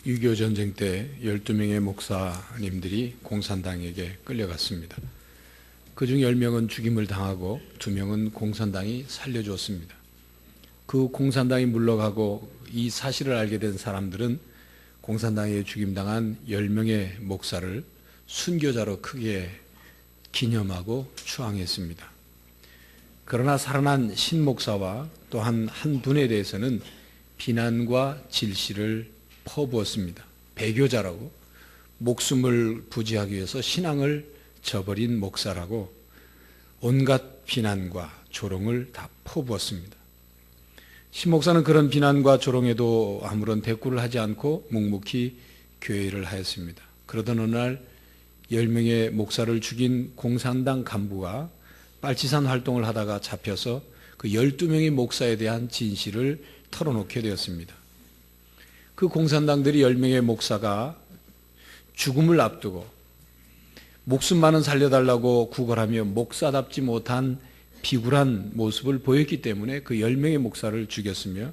6.25 전쟁 때 12명의 목사님들이 공산당에게 끌려갔습니다. 그중 10명은 죽임을 당하고 2명은 공산당이 살려주었습니다. 그 공산당이 물러가고 이 사실을 알게 된 사람들은 공산당에 죽임당한 10명의 목사를 순교자로 크게 기념하고 추앙했습니다. 그러나 살아난 신목사와 또한 한 분에 대해서는 비난과 질시를 퍼부었습니다. 배교자라고, 목숨을 부지하기 위해서 신앙을 저버린 목사라고 온갖 비난과 조롱을 다 퍼부었습니다. 신목사는 그런 비난과 조롱에도 아무런 대꾸를 하지 않고 묵묵히 교회를 하였습니다. 그러던 어느 날 10명의 목사를 죽인 공산당 간부가 빨치산 활동을 하다가 잡혀서 그 12명의 목사에 대한 진실을 털어놓게 되었습니다. 그 공산당들이 10명의 목사가 죽음을 앞두고 목숨만은 살려달라고 구걸하며 목사답지 못한 비굴한 모습을 보였기 때문에 그 10명의 목사를 죽였으며,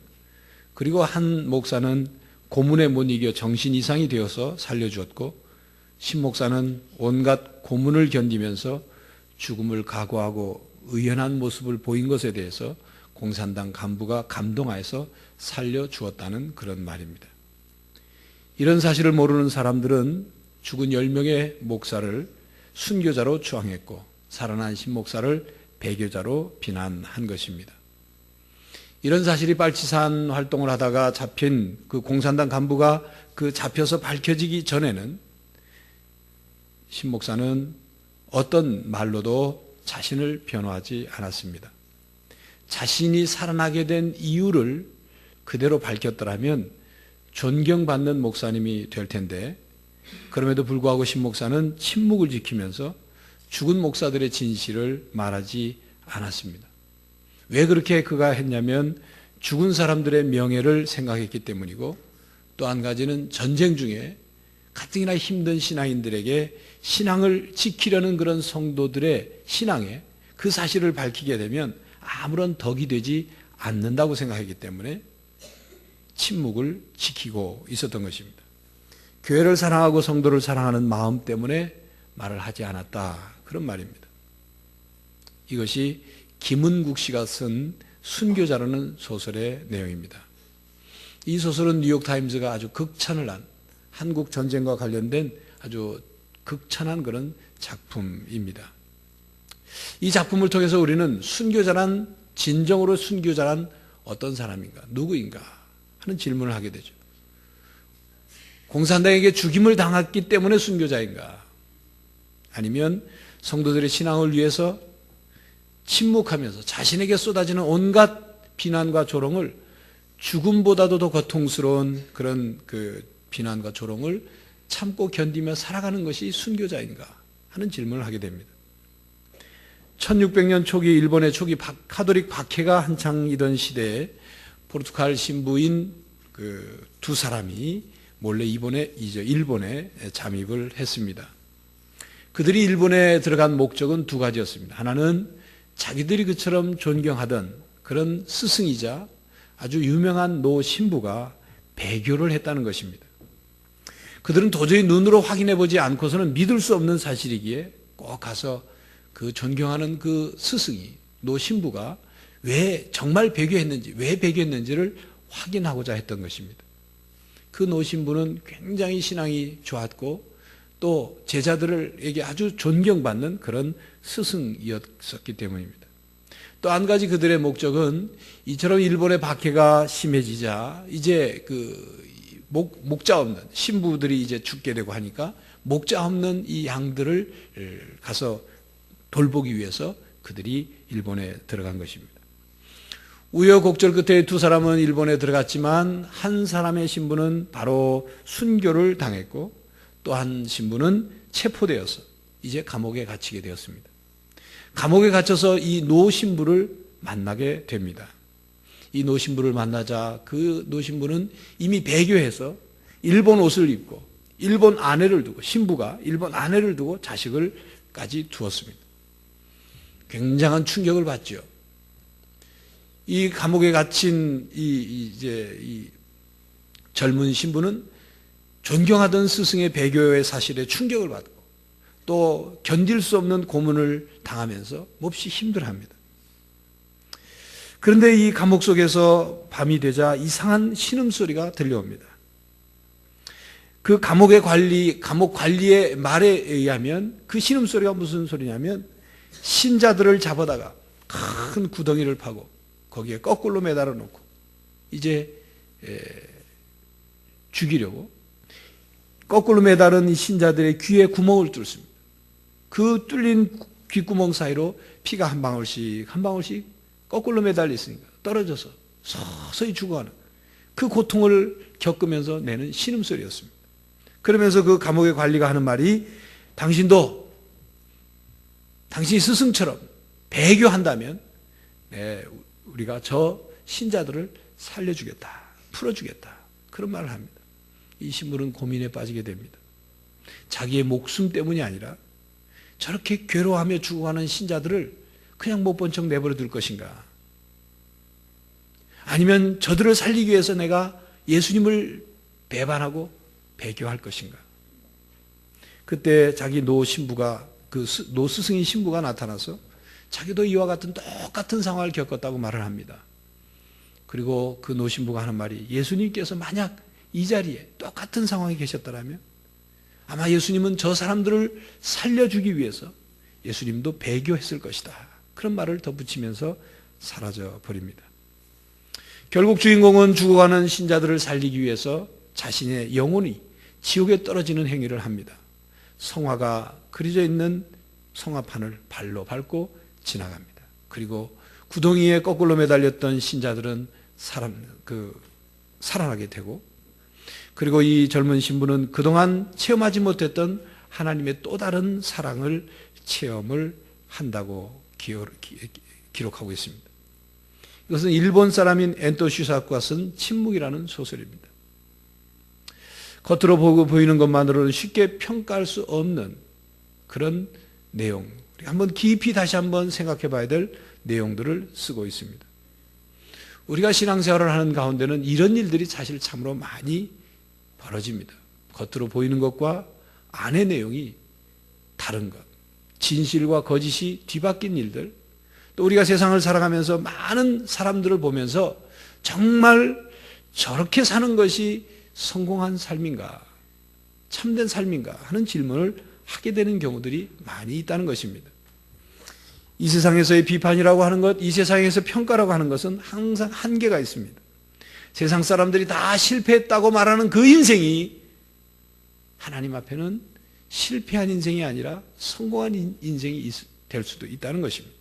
그리고 한 목사는 고문에 못 이겨 정신 이상이 되어서 살려주었고, 신목사는 온갖 고문을 견디면서 죽음을 각오하고 의연한 모습을 보인 것에 대해서 공산당 간부가 감동하여서 살려주었다는 그런 말입니다. 이런 사실을 모르는 사람들은 죽은 10명의 목사를 순교자로 추앙했고 살아난 신목사를 배교자로 비난한 것입니다. 이런 사실이 빨치산 활동을 하다가 잡힌 그 공산당 간부가 잡혀서 밝혀지기 전에는 신목사는 어떤 말로도 자신을 변호하지 않았습니다. 자신이 살아나게 된 이유를 그대로 밝혔더라면 존경받는 목사님이 될 텐데, 그럼에도 불구하고 신목사는 침묵을 지키면서 죽은 목사들의 진실을 말하지 않았습니다. 왜 그렇게 그가 했냐면 죽은 사람들의 명예를 생각했기 때문이고, 또 한 가지는 전쟁 중에 가뜩이나 힘든 신앙인들에게 신앙을 지키려는 그런 성도들의 신앙에 그 사실을 밝히게 되면 아무런 덕이 되지 않는다고 생각했기 때문에 침묵을 지키고 있었던 것입니다. 교회를 사랑하고 성도를 사랑하는 마음 때문에 말을 하지 않았다, 그런 말입니다. 이것이 김은국 씨가 쓴 순교자라는 소설의 내용입니다. 이 소설은 뉴욕타임즈가 아주 극찬을 한, 한국 전쟁과 관련된 아주 극찬한 그런 작품입니다. 이 작품을 통해서 우리는 순교자란, 진정으로 순교자란 어떤 사람인가, 누구인가 하는 질문을 하게 되죠. 공산당에게 죽임을 당했기 때문에 순교자인가? 아니면 성도들의 신앙을 위해서 침묵하면서 자신에게 쏟아지는 온갖 비난과 조롱을, 죽음보다도 더 고통스러운 그런 비난과 조롱을 참고 견디며 살아가는 것이 순교자인가 하는 질문을 하게 됩니다. 1600년 초기, 일본의 초기 카톨릭 박해가 한창이던 시대에 포르투갈 신부인 두 사람이 몰래 일본에 잠입을 했습니다. 그들이 일본에 들어간 목적은 두 가지였습니다. 하나는 자기들이 그처럼 존경하던 그런 스승이자 아주 유명한 노 신부가 배교를 했다는 것입니다. 그들은 도저히 눈으로 확인해 보지 않고서는 믿을 수 없는 사실이기에 꼭 가서 그 존경하는 그 스승이, 노 신부가 왜 정말 배교했는지, 왜 배교했는지를 확인하고자 했던 것입니다. 그 노 신부는 굉장히 신앙이 좋았고 또 제자들에게 아주 존경받는 그런 스승이었기 때문입니다. 또 한 가지 그들의 목적은 이처럼 일본의 박해가 심해지자 이제 목자 없는 신부들이 이제 죽게 되고 하니까 목자 없는 이 양들을 가서 돌보기 위해서 그들이 일본에 들어간 것입니다. 우여곡절 끝에 두 사람은 일본에 들어갔지만 한 사람의 신부는 바로 순교를 당했고 또 한 신부는 체포되어서 이제 감옥에 갇히게 되었습니다. 감옥에 갇혀서 이 노 신부를 만나게 됩니다. 이 노 신부를 만나자 그 노 신부는 이미 배교해서 일본 옷을 입고 일본 아내를 두고, 신부가 일본 아내를 두고 자식을까지 두었습니다. 굉장한 충격을 받죠. 이 감옥에 갇힌 이 젊은 신부는 존경하던 스승의 배교의 사실에 충격을 받고 또 견딜 수 없는 고문을 당하면서 몹시 힘들어합니다. 그런데 이 감옥 속에서 밤이 되자 이상한 신음소리가 들려옵니다. 그 감옥 관리의 말에 의하면 그 신음소리가 무슨 소리냐면 신자들을 잡아다가 큰 구덩이를 파고 거기에 거꾸로 매달아 놓고 이제 죽이려고 거꾸로 매달은 이 신자들의 귀에 구멍을 뚫습니다. 그 뚫린 귓구멍 사이로 피가 한 방울씩 거꾸로 매달려 있으니까 떨어져서 서서히 죽어가는 그 고통을 겪으면서 내는 신음소리였습니다. 그러면서 그 감옥의 관리가 하는 말이 당신도 당신이 스승처럼 배교한다면 우리가 저 신자들을 살려주겠다, 풀어주겠다, 그런 말을 합니다. 이 신부는 고민에 빠지게 됩니다. 자기의 목숨 때문이 아니라 저렇게 괴로워하며 죽어가는 신자들을 그냥 못 본 척 내버려 둘 것인가, 아니면 저들을 살리기 위해서 내가 예수님을 배반하고 배교할 것인가. 그때 자기 노 스승인 신부가 나타나서 자기도 이와 같은 똑같은 상황을 겪었다고 말을 합니다. 그리고 그 노 신부가 하는 말이 예수님께서 만약 이 자리에 똑같은 상황에 계셨더라면 아마 예수님은 저 사람들을 살려주기 위해서 예수님도 배교했을 것이다, 그런 말을 덧붙이면서 사라져 버립니다. 결국 주인공은 죽어가는 신자들을 살리기 위해서 자신의 영혼이 지옥에 떨어지는 행위를 합니다. 성화가 그려져 있는 성화판을 발로 밟고 지나갑니다. 그리고 구덩이에 거꾸로 매달렸던 신자들은 살아나게 되고, 그리고 이 젊은 신부는 그동안 체험하지 못했던 하나님의 또 다른 사랑을 체험을 한다고 기록하고 있습니다. 이것은 일본 사람인 엔토 슈사쿠가 쓴 침묵이라는 소설입니다. 겉으로 보이는 것만으로는 쉽게 평가할 수 없는 그런 내용, 한번 깊이 다시 한번 생각해 봐야 될 내용들을 쓰고 있습니다. 우리가 신앙생활을 하는 가운데는 이런 일들이 사실 참으로 많이 벌어집니다. 겉으로 보이는 것과 안의 내용이 다른 것, 진실과 거짓이 뒤바뀐 일들, 또 우리가 세상을 살아가면서 많은 사람들을 보면서 정말 저렇게 사는 것이 성공한 삶인가, 참된 삶인가 하는 질문을 하게 되는 경우들이 많이 있다는 것입니다. 이 세상에서의 비판이라고 하는 것, 이 세상에서 평가라고 하는 것은 항상 한계가 있습니다. 세상 사람들이 다 실패했다고 말하는 그 인생이 하나님 앞에는 실패한 인생이 아니라 성공한 인생이 될 수도 있다는 것입니다.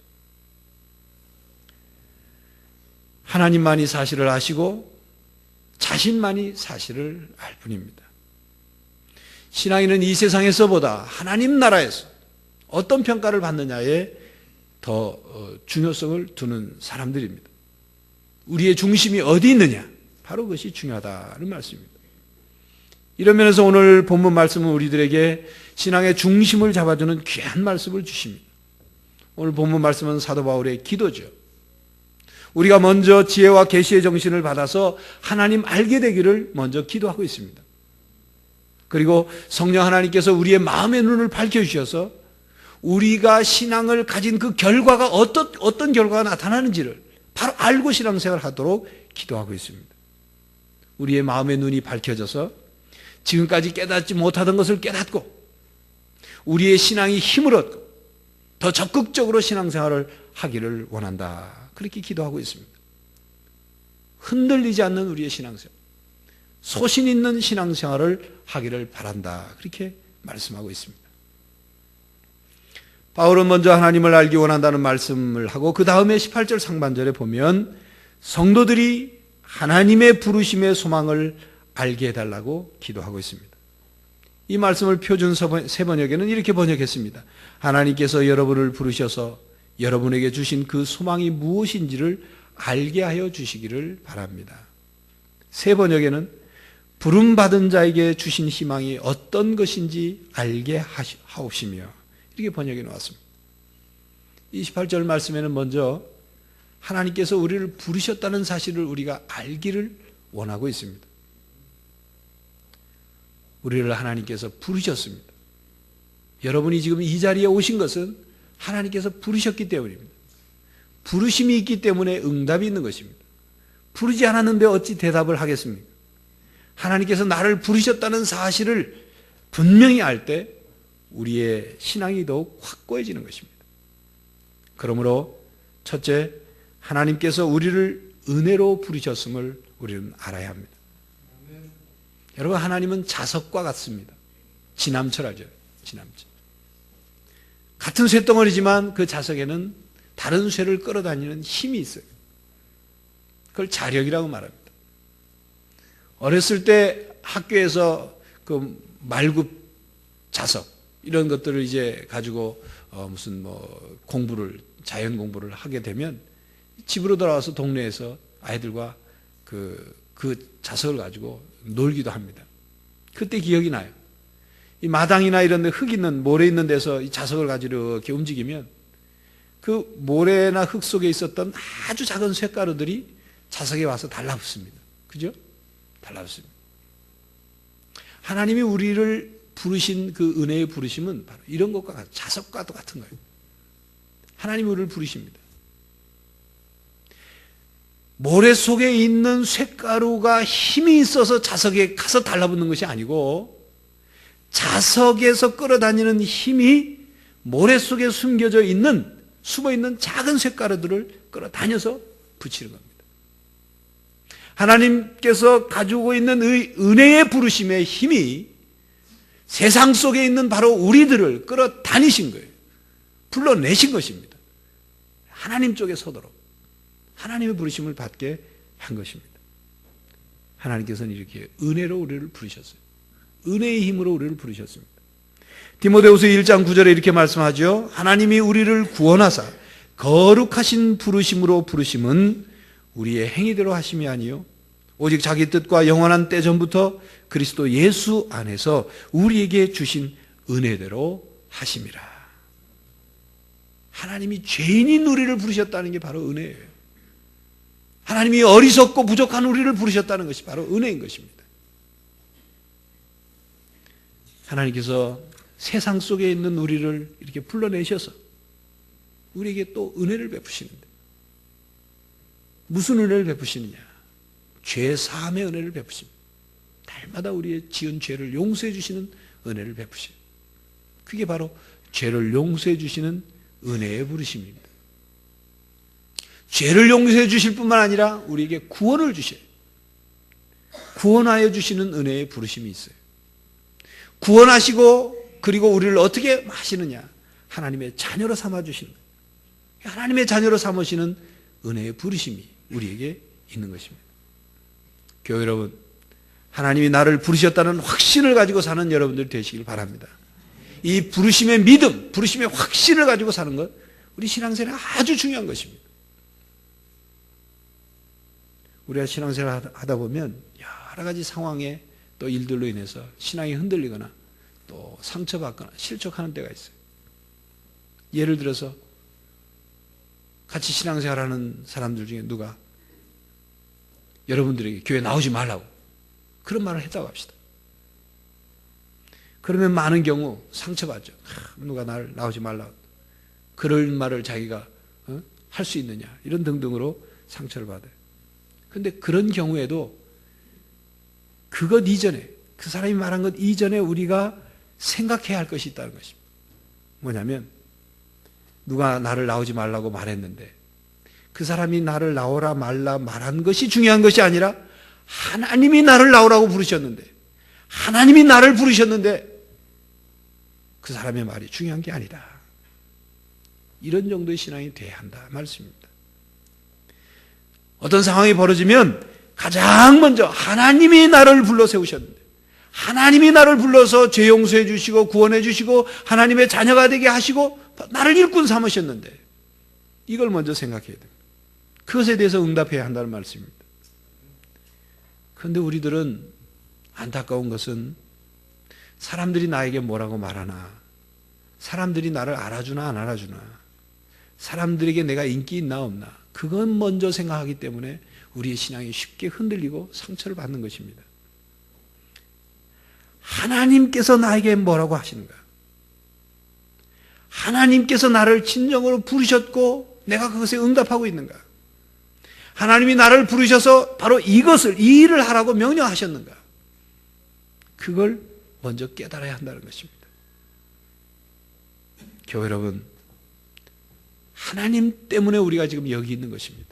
하나님만이 사실을 아시고 자신만이 사실을 알 뿐입니다. 신앙인은 이 세상에서보다 하나님 나라에서 어떤 평가를 받느냐에 더 중요성을 두는 사람들입니다. 우리의 중심이 어디 있느냐, 바로 그것이 중요하다는 말씀입니다. 이런 면에서 오늘 본문 말씀은 우리들에게 신앙의 중심을 잡아주는 귀한 말씀을 주십니다. 오늘 본문 말씀은 사도 바울의 기도죠. 우리가 먼저 지혜와 계시의 정신을 받아서 하나님 알게 되기를 먼저 기도하고 있습니다. 그리고 성령 하나님께서 우리의 마음의 눈을 밝혀주셔서 우리가 신앙을 가진 그 결과가 어떤 결과가 나타나는지를 바로 알고 신앙생활을 하도록 기도하고 있습니다. 우리의 마음의 눈이 밝혀져서 지금까지 깨닫지 못하던 것을 깨닫고 우리의 신앙이 힘을 얻고 더 적극적으로 신앙생활을 하기를 원한다, 그렇게 기도하고 있습니다. 흔들리지 않는 우리의 신앙생활, 소신 있는 신앙생활을 하기를 바란다, 그렇게 말씀하고 있습니다. 바울은 먼저 하나님을 알기 원한다는 말씀을 하고 그 다음에 18절 상반절에 보면 성도들이 하나님의 부르심의 소망을 알게 해달라고 기도하고 있습니다. 이 말씀을 표준 세번역에는 이렇게 번역했습니다. 하나님께서 여러분을 부르셔서 여러분에게 주신 그 소망이 무엇인지를 알게 하여 주시기를 바랍니다. 세번역에는 부름받은 자에게 주신 희망이 어떤 것인지 알게 하옵시며, 이렇게 번역해 놓았습니다. 28절 말씀에는 먼저 하나님께서 우리를 부르셨다는 사실을 우리가 알기를 원하고 있습니다. 우리를 하나님께서 부르셨습니다. 여러분이 지금 이 자리에 오신 것은 하나님께서 부르셨기 때문입니다. 부르심이 있기 때문에 응답이 있는 것입니다. 부르지 않았는데 어찌 대답을 하겠습니까? 하나님께서 나를 부르셨다는 사실을 분명히 알 때 우리의 신앙이 더욱 확고해지는 것입니다. 그러므로 첫째, 하나님께서 우리를 은혜로 부르셨음을 우리는 알아야 합니다. 여러분, 하나님은 자석과 같습니다. 지남철하죠. 지남철. 같은 쇳덩어리지만 그 자석에는 다른 쇠를 끌어다니는 힘이 있어요. 그걸 자력이라고 말합니다. 어렸을 때 학교에서 그 말굽 자석 이런 것들을 이제 가지고 무슨 뭐 공부를 자연 공부를 하게 되면 집으로 돌아와서 동네에서 아이들과 그 자석을 가지고 놀기도 합니다. 그때 기억이 나요. 이 마당이나 이런 데 흙 있는 모래 있는 데서 이 자석을 가지고 이렇게 움직이면 그 모래나 흙 속에 있었던 아주 작은 쇳가루들이 자석에 와서 달라붙습니다. 그죠? 달라붙습니다. 하나님이 우리를 부르신 그 은혜의 부르심은 바로 이런 것과 같아요. 자석과도 같은 거예요. 하나님이 우리를 부르십니다. 모래 속에 있는 쇳가루가 힘이 있어서 자석에 가서 달라붙는 것이 아니고 자석에서 끌어다니는 힘이 모래 속에 숨겨져 있는 숨어있는 작은 쇳가루들을 끌어다녀서 붙이는 겁니다. 하나님께서 가지고 있는 은혜의 부르심의 힘이 세상 속에 있는 바로 우리들을 끌어다니신 거예요. 불러내신 것입니다. 하나님 쪽에 서도록 하나님의 부르심을 받게 한 것입니다. 하나님께서는 이렇게 은혜로 우리를 부르셨어요. 은혜의 힘으로 우리를 부르셨습니다. 디모데후서 1장 9절에 이렇게 말씀하죠. 하나님이 우리를 구원하사 거룩하신 부르심으로 부르심은 우리의 행위대로 하심이 아니요 오직 자기 뜻과 영원한 때 전부터 그리스도 예수 안에서 우리에게 주신 은혜대로 하심이라. 하나님이 죄인인 우리를 부르셨다는 게 바로 은혜예요. 하나님이 어리석고 부족한 우리를 부르셨다는 것이 바로 은혜인 것입니다. 하나님께서 세상 속에 있는 우리를 이렇게 불러내셔서 우리에게 또 은혜를 베푸시는데 무슨 은혜를 베푸시느냐? 죄 사함의 은혜를 베푸십니다. 날마다 우리의 지은 죄를 용서해 주시는 은혜를 베푸십니다. 그게 바로 죄를 용서해 주시는 은혜의 부르심입니다. 죄를 용서해 주실 뿐만 아니라 우리에게 구원을 주셔요. 구원하여 주시는 은혜의 부르심이 있어요. 구원하시고 그리고 우리를 어떻게 하시느냐? 하나님의 자녀로 삼아주시는 거예요. 하나님의 자녀로 삼으시는 은혜의 부르심이 우리에게 있는 것입니다. 교회 여러분, 하나님이 나를 부르셨다는 확신을 가지고 사는 여러분들 되시길 바랍니다. 이 부르심의 믿음, 부르심의 확신을 가지고 사는 것, 우리 신앙생활에 아주 중요한 것입니다. 우리가 신앙생활 하다 보면 여러 가지 상황에 또 일들로 인해서 신앙이 흔들리거나 또 상처받거나 실족하는 때가 있어요. 예를 들어서 같이 신앙생활하는 사람들 중에 누가 여러분들에게 교회 나오지 말라고 그런 말을 했다고 합시다. 그러면 많은 경우 상처받죠. 누가 나를 나오지 말라고 그럴 말을 자기가 할 수 있느냐 이런 등등으로 상처를 받아요. 그런데 그런 경우에도 그것 이전에 그 사람이 말한 것 이전에 우리가 생각해야 할 것이 있다는 것입니다. 뭐냐면 누가 나를 나오지 말라고 말했는데 그 사람이 나를 나오라 말라 말한 것이 중요한 것이 아니라 하나님이 나를 나오라고 부르셨는데 하나님이 나를 부르셨는데 그 사람의 말이 중요한 게 아니다. 이런 정도의 신앙이 돼야 한다 말씀입니다. 어떤 상황이 벌어지면 가장 먼저 하나님이 나를 불러 세우셨는데 하나님이 나를 불러서 죄 용서해 주시고 구원해 주시고 하나님의 자녀가 되게 하시고 나를 일꾼 삼으셨는데 이걸 먼저 생각해야 됩니다. 그것에 대해서 응답해야 한다는 말씀입니다. 그런데 우리들은 안타까운 것은 사람들이 나에게 뭐라고 말하나, 사람들이 나를 알아주나 안 알아주나, 사람들에게 내가 인기 있나 없나, 그건 먼저 생각하기 때문에 우리의 신앙이 쉽게 흔들리고 상처를 받는 것입니다. 하나님께서 나에게 뭐라고 하시는가? 하나님께서 나를 진정으로 부르셨고 내가 그것에 응답하고 있는가? 하나님이 나를 부르셔서 바로 이것을, 이 일을 하라고 명령하셨는가? 그걸 먼저 깨달아야 한다는 것입니다. 교회 여러분, 하나님 때문에 우리가 지금 여기 있는 것입니다.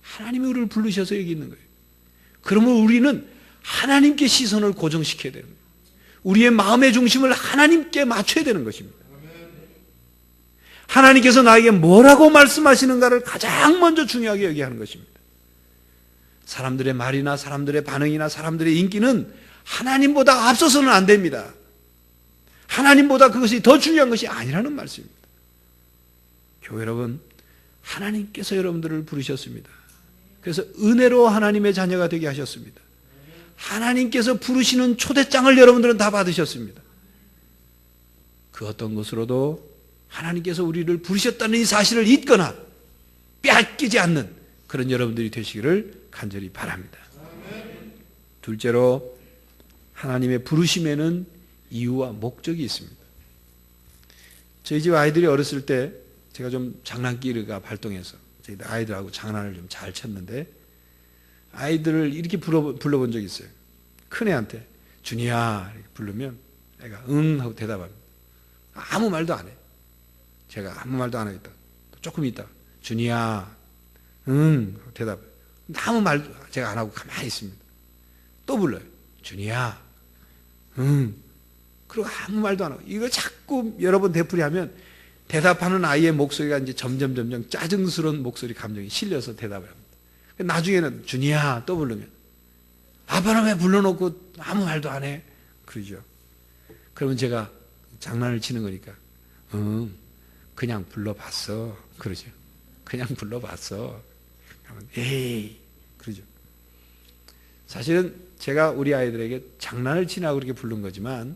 하나님이 우리를 부르셔서 여기 있는 거예요. 그러면 우리는 하나님께 시선을 고정시켜야 되는 거예요. 우리의 마음의 중심을 하나님께 맞춰야 되는 것입니다. 하나님께서 나에게 뭐라고 말씀하시는가를 가장 먼저 중요하게 여기야 하는 것입니다. 사람들의 말이나 사람들의 반응이나 사람들의 인기는 하나님보다 앞서서는 안 됩니다. 하나님보다 그것이 더 중요한 것이 아니라는 말씀입니다. 교회 여러분, 하나님께서 여러분들을 부르셨습니다. 그래서 은혜로 하나님의 자녀가 되게 하셨습니다. 하나님께서 부르시는 초대장을 여러분들은 다 받으셨습니다. 그 어떤 것으로도 하나님께서 우리를 부르셨다는 이 사실을 잊거나 빼앗기지 않는 그런 여러분들이 되시기를 간절히 바랍니다. 둘째로, 하나님의 부르심에는 이유와 목적이 있습니다. 저희 집 아이들이 어렸을 때 제가 좀 장난기가 발동해서 저희 아이들하고 장난을 좀 잘 쳤는데 아이들을 이렇게 불러본 적이 있어요. 큰애한테 준이야 이렇게 부르면 애가 응 하고 대답합니다. 아무 말도 안 해. 제가 아무 말도 안 하겠다. 조금 있다. 준이야 응 하고 대답해요. 아무 말도 제가 안 하고 가만히 있습니다. 또 불러요. 준이야 응. 그리고 아무 말도 안 하고 이거 자꾸 여러 번 되풀이하면 대답하는 아이의 목소리가 이제 점점 짜증스러운 목소리 감정이 실려서 대답을 합니다. 나중에는 준이야 또 부르면 아빠는 왜 불러놓고 아무 말도 안 해? 그러죠. 그러면 제가 장난을 치는 거니까 응 그냥 불러봤어. 그러죠. 그냥 불러봤어. 에이 그러죠. 사실은 제가 우리 아이들에게 장난을 치라고 그렇게 부른 거지만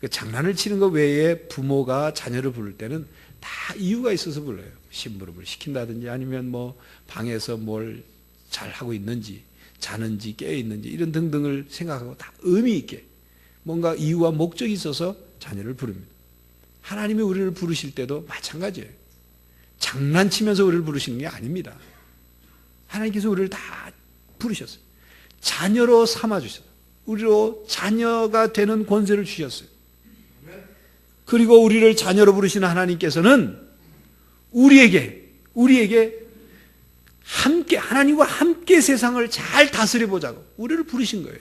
그 장난을 치는 것 외에 부모가 자녀를 부를 때는 다 이유가 있어서 불러요. 심부름을 시킨다든지 아니면 뭐 방에서 뭘 잘하고 있는지 자는지 깨어 있는지 이런 등등을 생각하고 다 의미 있게 뭔가 이유와 목적이 있어서 자녀를 부릅니다. 하나님이 우리를 부르실 때도 마찬가지예요. 장난치면서 우리를 부르시는 게 아닙니다. 하나님께서 우리를 다 부르셨어요. 자녀로 삼아주셨어요. 우리로 자녀가 되는 권세를 주셨어요. 그리고 우리를 자녀로 부르시는 하나님께서는 우리에게 함께 하나님과 함께 세상을 잘 다스려 보자고 우리를 부르신 거예요.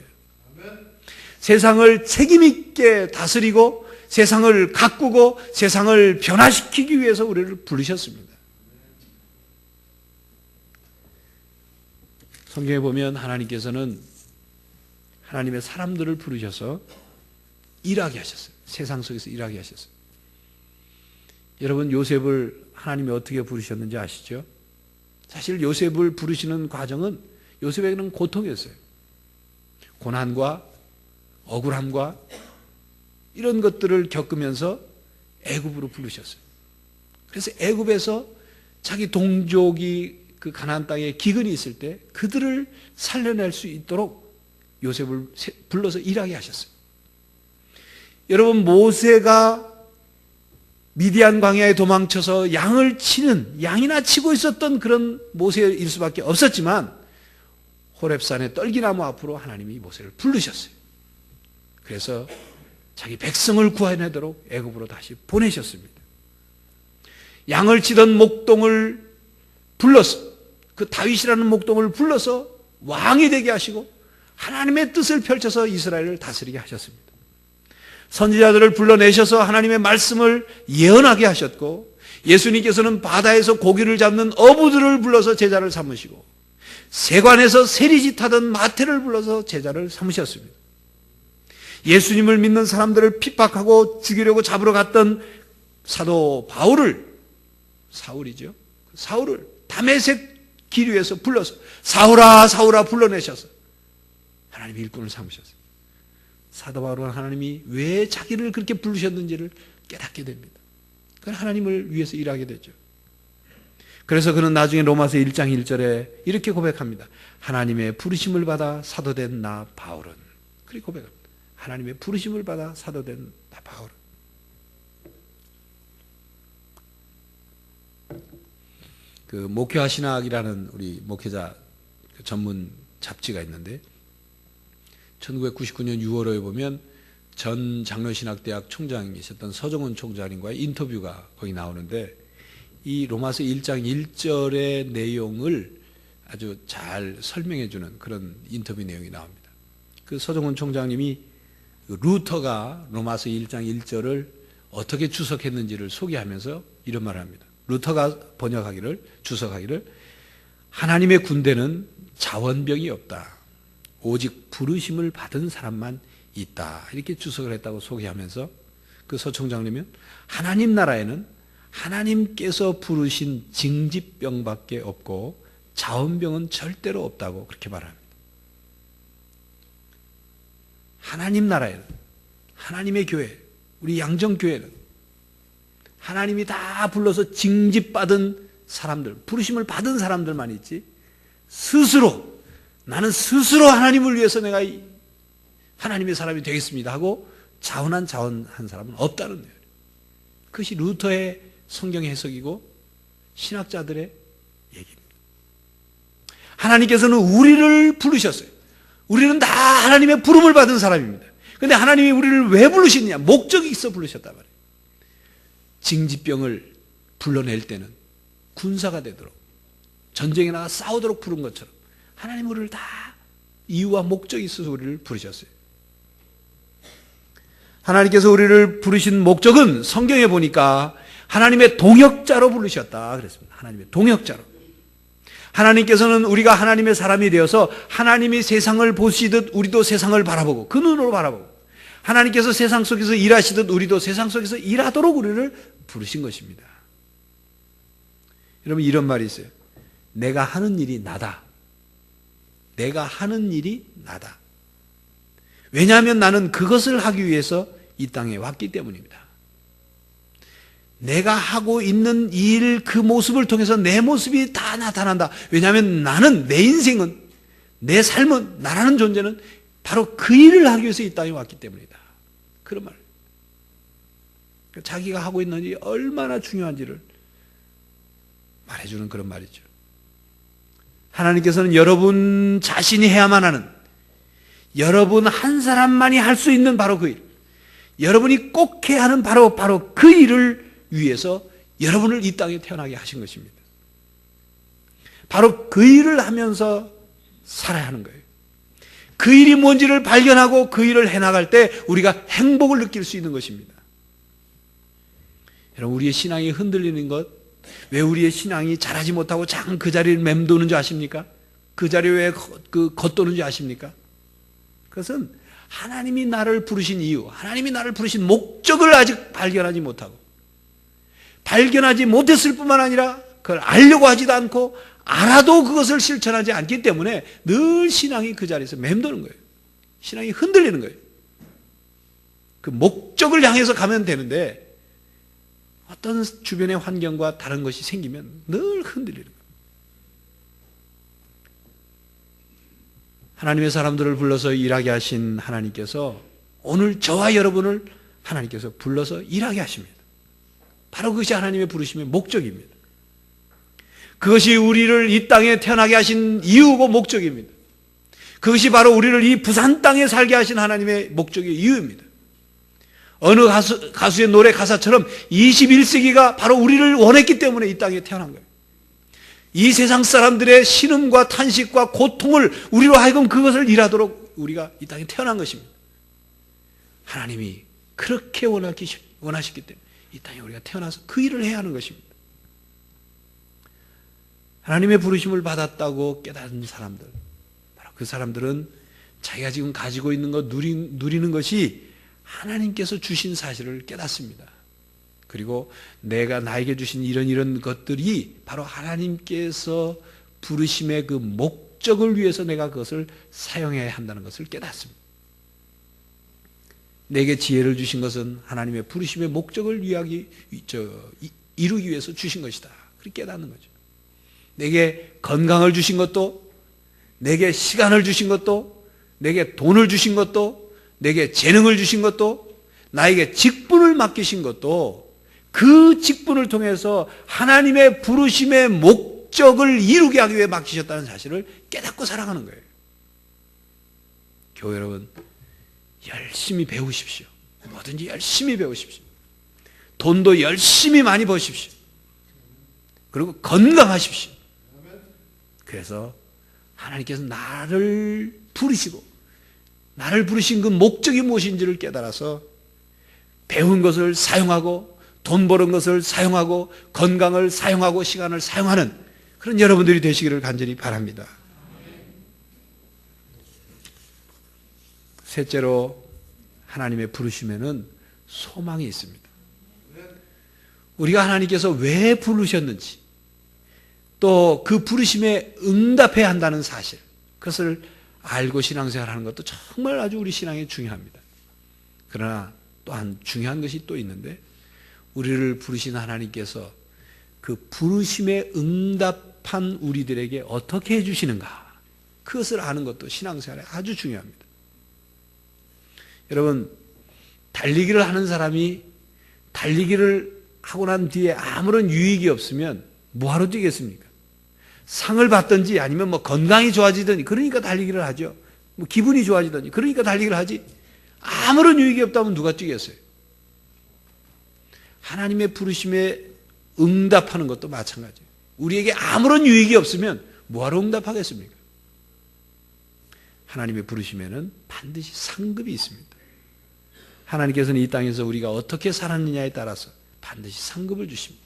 세상을 책임 있게 다스리고 세상을 가꾸고 세상을 변화시키기 위해서 우리를 부르셨습니다. 성경에 보면 하나님께서는 하나님의 사람들을 부르셔서 일하게 하셨어요. 세상 속에서 일하게 하셨어요. 여러분 요셉을 하나님이 어떻게 부르셨는지 아시죠? 사실 요셉을 부르시는 과정은 요셉에게는 고통이었어요. 고난과 억울함과 이런 것들을 겪으면서 애굽으로 부르셨어요. 그래서 애굽에서 자기 동족이 그 가나안 땅에 기근이 있을 때 그들을 살려낼 수 있도록 요셉을 불러서 일하게 하셨어요. 여러분 모세가 미디안 광야에 도망쳐서 양이나 치고 있었던 그런 모세일 수밖에 없었지만 호렙산의 떨기나무 앞으로 하나님이 모세를 부르셨어요. 그래서 자기 백성을 구해내도록 애굽으로 다시 보내셨습니다. 양을 치던 목동을 불러서 그 다윗이라는 목동을 불러서 왕이 되게 하시고 하나님의 뜻을 펼쳐서 이스라엘을 다스리게 하셨습니다. 선지자들을 불러내셔서 하나님의 말씀을 예언하게 하셨고 예수님께서는 바다에서 고기를 잡는 어부들을 불러서 제자를 삼으시고 세관에서 세리짓 하던 마태를 불러서 제자를 삼으셨습니다. 예수님을 믿는 사람들을 핍박하고 죽이려고 잡으러 갔던 사도 사울을 다메섹 길 위에서 불러서 사울아 사울아 불러내셔서 하나님의 일꾼을 삼으셨어요. 사도 바울은 하나님이 왜 자기를 그렇게 부르셨는지를 깨닫게 됩니다. 그건 하나님을 위해서 일하게 되죠. 그래서 그는 나중에 로마서 1장 1절에 이렇게 고백합니다. 하나님의 부르심을 받아 사도된 나 바울은 그렇게 고백합니다. 하나님의 부르심을 받아 사도된 바울. 그 목회와 신학이라는 우리 목회자 전문 잡지가 있는데 1999년 6월호에 보면 전 장로신학대학 총장이셨던 서정훈 총장님과의 인터뷰가 거기 나오는데 이 로마서 1장 1절의 내용을 아주 잘 설명해 주는 그런 인터뷰 내용이 나옵니다. 그 서정훈 총장님이 루터가 로마서 1장 1절을 어떻게 주석했는지를 소개하면서 이런 말을 합니다. 루터가 주석하기를 하나님의 군대는 자원병이 없다. 오직 부르심을 받은 사람만 있다. 이렇게 주석을 했다고 소개하면서 그 서 총장님은 하나님 나라에는 하나님께서 부르신 징집병밖에 없고 자원병은 절대로 없다고 그렇게 말합니다. 하나님 나라에는, 하나님의 교회, 우리 양정교회는 하나님이 다 불러서 징집받은 사람들, 부르심을 받은 사람들만 있지 나는 스스로 하나님을 위해서 내가 하나님의 사람이 되겠습니다 하고 자원한 사람은 없다는 거예요. 그것이 루터의 성경 해석이고 신학자들의 얘기입니다. 하나님께서는 우리를 부르셨어요. 우리는 다 하나님의 부름을 받은 사람입니다. 그런데 하나님이 우리를 왜 부르시느냐? 목적이 있어 부르셨단 말이에요. 징집병을 불러낼 때는 군사가 되도록 전쟁에 나가 싸우도록 부른 것처럼 하나님 우리를 다 이유와 목적이 있어서 우리를 부르셨어요. 하나님께서 우리를 부르신 목적은 성경에 보니까 하나님의 동역자로 부르셨다 그랬습니다. 하나님의 동역자로. 하나님께서는 우리가 하나님의 사람이 되어서 하나님이 세상을 보시듯 우리도 세상을 바라보고 그 눈으로 바라보고 하나님께서 세상 속에서 일하시듯 우리도 세상 속에서 일하도록 우리를 부르신 것입니다. 여러분 이런 말이 있어요. 내가 하는 일이 나다. 내가 하는 일이 나다. 왜냐하면 나는 그것을 하기 위해서 이 땅에 왔기 때문입니다. 내가 하고 있는 일 그 모습을 통해서 내 모습이 다 나타난다. 왜냐하면 나는 내 인생은 내 삶은 나라는 존재는 바로 그 일을 하기 위해서 이 땅에 왔기 때문이다. 그런 말. 자기가 하고 있는 일이 얼마나 중요한지를 말해주는 그런 말이죠. 하나님께서는 여러분 자신이 해야만 하는 여러분 한 사람만이 할 수 있는 바로 그 일, 여러분이 꼭 해야 하는 바로 그 일을 위해서 여러분을 이 땅에 태어나게 하신 것입니다. 바로 그 일을 하면서 살아야 하는 거예요. 그 일이 뭔지를 발견하고 그 일을 해나갈 때 우리가 행복을 느낄 수 있는 것입니다. 여러분 우리의 신앙이 흔들리는 것, 왜 우리의 신앙이 자라지 못하고 자꾸 그 자리를 맴도는 줄 아십니까? 그 자리에 왜 겉도는 줄 아십니까? 그것은 하나님이 나를 부르신 이유, 하나님이 나를 부르신 목적을 아직 발견하지 못하고 발견하지 못했을 뿐만 아니라 그걸 알려고 하지도 않고 알아도 그것을 실천하지 않기 때문에 늘 신앙이 그 자리에서 맴도는 거예요. 신앙이 흔들리는 거예요. 그 목적을 향해서 가면 되는데 어떤 주변의 환경과 다른 것이 생기면 늘 흔들리는 거예요. 하나님의 사람들을 불러서 일하게 하신 하나님께서 오늘 저와 여러분을 하나님께서 불러서 일하게 하십니다. 바로 그것이 하나님의 부르심의 목적입니다. 그것이 우리를 이 땅에 태어나게 하신 이유고 목적입니다. 그것이 바로 우리를 이 부산 땅에 살게 하신 하나님의 목적의 이유입니다. 어느 가수의 노래 가사처럼 21세기가 바로 우리를 원했기 때문에 이 땅에 태어난 거예요. 이 세상 사람들의 신음과 탄식과 고통을 우리로 하여금 그것을 일하도록 우리가 이 땅에 태어난 것입니다. 하나님이 그렇게 원하셨기 때문에 이 땅에 우리가 태어나서 그 일을 해야 하는 것입니다. 하나님의 부르심을 받았다고 깨닫는 사람들, 바로 그 사람들은 자기가 지금 가지고 있는 것, 누리는 것이 하나님께서 주신 사실을 깨닫습니다. 그리고 내가 나에게 주신 이런 것들이 바로 하나님께서 부르심의 그 목적을 위해서 내가 그것을 사용해야 한다는 것을 깨닫습니다. 내게 지혜를 주신 것은 하나님의 부르심의 목적을 이루기 위해서 주신 것이다. 그렇게 깨닫는 거죠. 내게 건강을 주신 것도, 내게 시간을 주신 것도, 내게 돈을 주신 것도, 내게 재능을 주신 것도, 나에게 직분을 맡기신 것도 그 직분을 통해서 하나님의 부르심의 목적을 이루게 하기 위해 맡기셨다는 사실을 깨닫고 살아가는 거예요. 교회 여러분, 열심히 배우십시오. 뭐든지 열심히 배우십시오. 돈도 열심히 많이 버십시오. 그리고 건강하십시오. 그래서 하나님께서 나를 부르시고 나를 부르신 그 목적이 무엇인지를 깨달아서 배운 것을 사용하고 돈 버는 것을 사용하고 건강을 사용하고 시간을 사용하는 그런 여러분들이 되시기를 간절히 바랍니다. 셋째로 하나님의 부르심에는 소망이 있습니다. 우리가 하나님께서 왜 부르셨는지 또 그 부르심에 응답해야 한다는 사실, 그것을 알고 신앙생활하는 것도 정말 아주 우리 신앙에 중요합니다. 그러나 또한 중요한 것이 또 있는데, 우리를 부르신 하나님께서 그 부르심에 응답한 우리들에게 어떻게 해주시는가, 그것을 아는 것도 신앙생활에 아주 중요합니다. 여러분, 달리기를 하는 사람이 달리기를 하고 난 뒤에 아무런 유익이 없으면 뭐하러 뛰겠습니까? 상을 받든지 아니면 뭐 건강이 좋아지든지 그러니까 달리기를 하죠. 뭐 기분이 좋아지든지 그러니까 달리기를 하지. 아무런 유익이 없다면 누가 뛰겠어요? 하나님의 부르심에 응답하는 것도 마찬가지예요. 우리에게 아무런 유익이 없으면 뭐하러 응답하겠습니까? 하나님의 부르심에는 반드시 상급이 있습니다. 하나님께서는 이 땅에서 우리가 어떻게 살았느냐에 따라서 반드시 상급을 주십니다.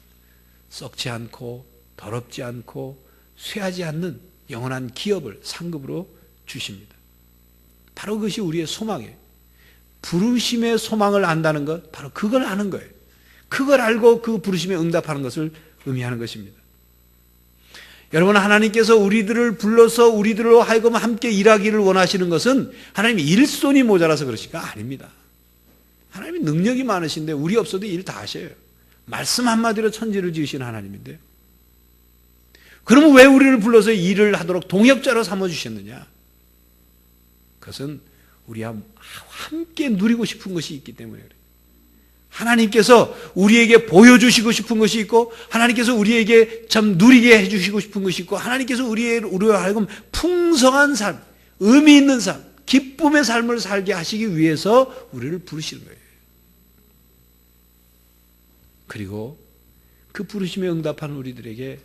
썩지 않고 더럽지 않고 쇠하지 않는 영원한 기업을 상급으로 주십니다. 바로 그것이 우리의 소망이에요. 부르심의 소망을 안다는 것, 바로 그걸 아는 거예요. 그걸 알고 그 부르심에 응답하는 것을 의미하는 것입니다. 여러분, 하나님께서 우리들을 불러서 우리들로 하여금 함께 일하기를 원하시는 것은 하나님이 일손이 모자라서 그러시가 아닙니다. 하나님이 능력이 많으신데 우리 없어도 일 다 하셔요. 말씀 한마디로 천지를 지으시는 하나님인데, 그러면 왜 우리를 불러서 일을 하도록 동역자로 삼아주셨느냐? 그것은 우리와 함께 누리고 싶은 것이 있기 때문에 그래요. 하나님께서 우리에게 보여주시고 싶은 것이 있고, 하나님께서 우리에게 참 누리게 해주시고 싶은 것이 있고, 하나님께서 우리와 하여금 풍성한 삶, 의미 있는 삶, 기쁨의 삶을 살게 하시기 위해서 우리를 부르시는 거예요. 그리고 그 부르심에 응답하는 우리들에게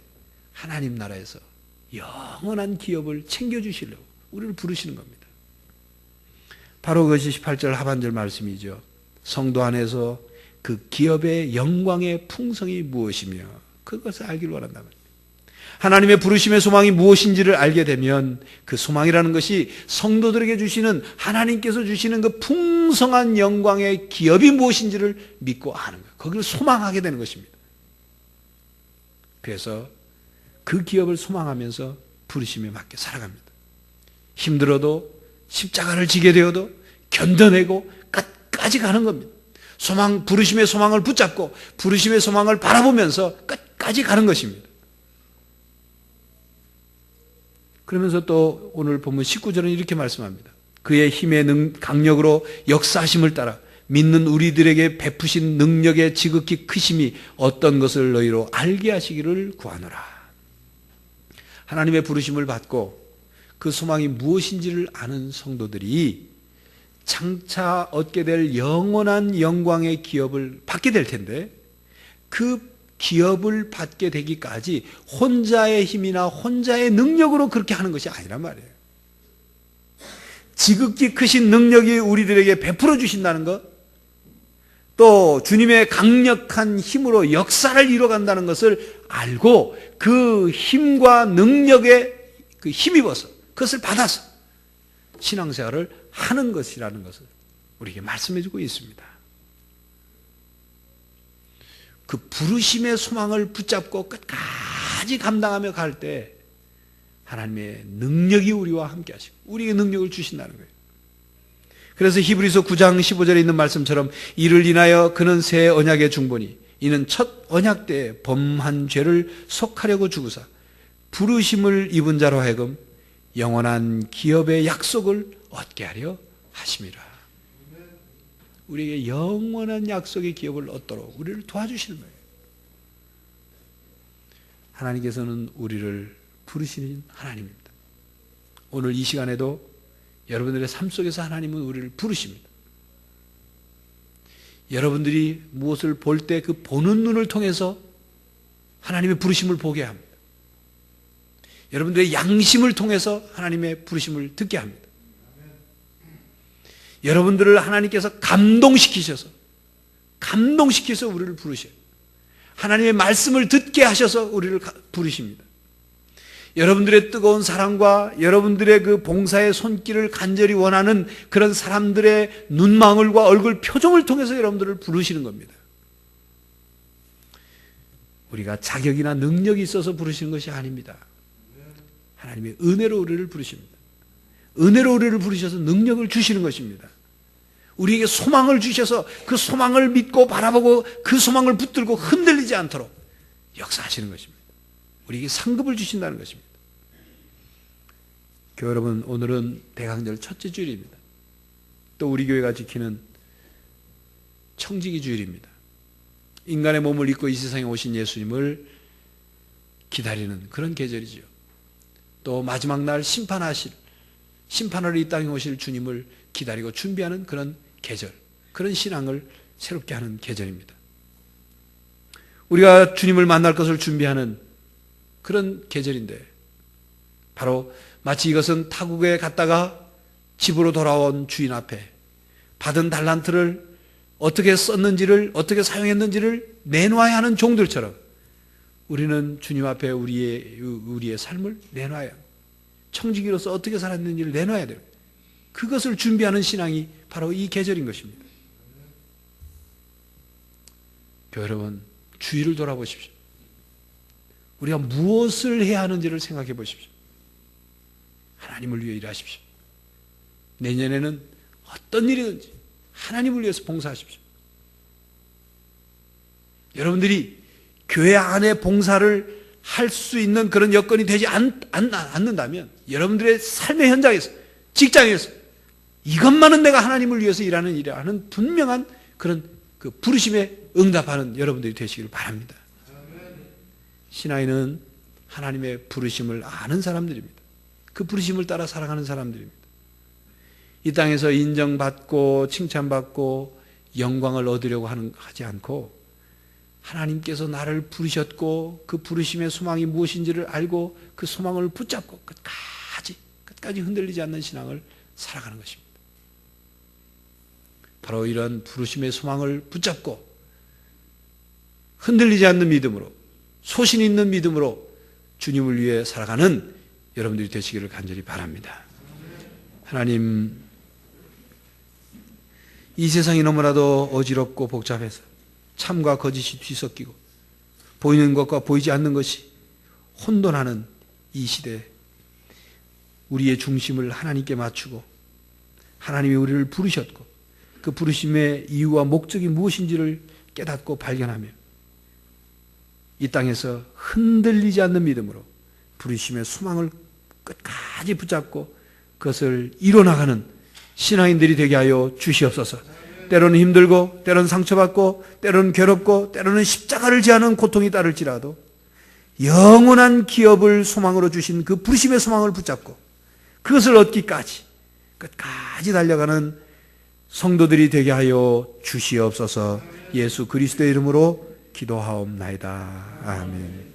하나님 나라에서 영원한 기업을 챙겨주시려고 우리를 부르시는 겁니다. 바로 그것이 18절 하반절 말씀이죠. 성도 안에서 그 기업의 영광의 풍성이 무엇이며 그것을 알기를 원한다는 겁니다. 하나님의 부르심의 소망이 무엇인지를 알게 되면 그 소망이라는 것이 성도들에게 주시는, 하나님께서 주시는 그 풍성한 영광의 기업이 무엇인지를 믿고 아는 거예요. 거기를 소망하게 되는 것입니다. 그래서 그 기업을 소망하면서 부르심에 맞게 살아갑니다. 힘들어도 십자가를 지게 되어도 견뎌내고 끝까지 가는 겁니다. 부르심의 소망을 붙잡고 부르심의 소망을 바라보면서 끝까지 가는 것입니다. 그러면서 또 오늘 본문 19절은 이렇게 말씀합니다. 그의 힘의 강력으로 역사하심을 따라 믿는 우리들에게 베푸신 능력의 지극히 크심이 어떤 것을 너희로 알게 하시기를 구하노라. 하나님의 부르심을 받고 그 소망이 무엇인지를 아는 성도들이 장차 얻게 될 영원한 영광의 기업을 받게 될 텐데, 그 기업을 받게 되기까지 혼자의 힘이나 혼자의 능력으로 그렇게 하는 것이 아니란 말이에요. 지극히 크신 능력이 우리들에게 베풀어 주신다는 것, 또 주님의 강력한 힘으로 역사를 이뤄간다는 것을 알고 그 힘과 능력에 그 힘입어서 그것을 받아서 신앙생활을 하는 것이라는 것을 우리에게 말씀해 주고 있습니다. 그 부르심의 소망을 붙잡고 끝까지 감당하며 갈 때 하나님의 능력이 우리와 함께 하시고 우리에게 능력을 주신다는 거예요. 그래서 히브리서 9장 15절에 있는 말씀처럼 이를 인하여 그는 새 언약의 중보니 이는 첫 언약 때 범한 죄를 속하려고 주구사 부르심을 입은 자로 하여금 영원한 기업의 약속을 얻게 하려 하심이라. 우리에게 영원한 약속의 기업을 얻도록 우리를 도와주시는 거예요. 하나님께서는 우리를 부르시는 하나님입니다. 오늘 이 시간에도 여러분들의 삶 속에서 하나님은 우리를 부르십니다. 여러분들이 무엇을 볼 때 그 보는 눈을 통해서 하나님의 부르심을 보게 합니다. 여러분들의 양심을 통해서 하나님의 부르심을 듣게 합니다. 여러분들을 하나님께서 감동시키셔서 우리를 부르셔요. 하나님의 말씀을 듣게 하셔서 우리를 부르십니다. 여러분들의 뜨거운 사랑과 여러분들의 그 봉사의 손길을 간절히 원하는 그런 사람들의 눈망울과 얼굴 표정을 통해서 여러분들을 부르시는 겁니다. 우리가 자격이나 능력이 있어서 부르시는 것이 아닙니다. 하나님의 은혜로 우리를 부르십니다. 은혜로 우리를 부르셔서 능력을 주시는 것입니다. 우리에게 소망을 주셔서 그 소망을 믿고 바라보고 그 소망을 붙들고 흔들리지 않도록 역사하시는 것입니다. 우리에게 상급을 주신다는 것입니다. 교회 여러분, 오늘은 대강절 첫째 주일입니다. 또 우리 교회가 지키는 청지기 주일입니다. 인간의 몸을 입고 이 세상에 오신 예수님을 기다리는 그런 계절이죠. 또 마지막 날 심판하러 이 땅에 오실 주님을 기다리고 준비하는 그런 계절, 그런 신앙을 새롭게 하는 계절입니다. 우리가 주님을 만날 것을 준비하는 그런 계절인데, 바로 마치 이것은 타국에 갔다가 집으로 돌아온 주인 앞에 받은 달란트를 어떻게 썼는지를, 어떻게 사용했는지를 내놓아야 하는 종들처럼 우리는 주님 앞에 우리의 삶을 내놔야 합니다. 청지기로서 어떻게 살았는지를 내놔야 돼요. 그것을 준비하는 신앙이 바로 이 계절인 것입니다. 교회 여러분, 주위를 돌아보십시오. 우리가 무엇을 해야 하는지를 생각해 보십시오. 하나님을 위해 일하십시오. 내년에는 어떤 일이든지 하나님을 위해서 봉사하십시오. 여러분들이 교회 안에 봉사를 할 수 있는 그런 여건이 되지 않는다면 여러분들의 삶의 현장에서, 직장에서 이것만은 내가 하나님을 위해서 일하는 일이라는 분명한 그런 그 부르심에 응답하는 여러분들이 되시기를 바랍니다. 신앙인은 하나님의 부르심을 아는 사람들입니다. 그 부르심을 따라 살아가는 사람들입니다. 이 땅에서 인정받고 칭찬받고 영광을 얻으려고 하지 않고, 하나님께서 나를 부르셨고 그 부르심의 소망이 무엇인지를 알고 그 소망을 붙잡고 끝까지 흔들리지 않는 신앙을 살아가는 것입니다. 바로 이런 부르심의 소망을 붙잡고 흔들리지 않는 믿음으로, 소신 있는 믿음으로 주님을 위해 살아가는 여러분들이 되시기를 간절히 바랍니다. 하나님, 이 세상이 너무나도 어지럽고 복잡해서 참과 거짓이 뒤섞이고 보이는 것과 보이지 않는 것이 혼돈하는 이 시대에 우리의 중심을 하나님께 맞추고 하나님이 우리를 부르셨고 그 부르심의 이유와 목적이 무엇인지를 깨닫고 발견하며 이 땅에서 흔들리지 않는 믿음으로 부르심의 소망을 끝까지 붙잡고 그것을 이뤄나가는 신앙인들이 되게 하여 주시옵소서. 때로는 힘들고 때로는 상처받고 때로는 괴롭고 때로는 십자가를 지하는 고통이 따를지라도 영원한 기업을 소망으로 주신 그 부르심의 소망을 붙잡고 그것을 얻기까지 끝까지 달려가는 성도들이 되게 하여 주시옵소서. 예수 그리스도의 이름으로 기도하옵나이다. 아멘.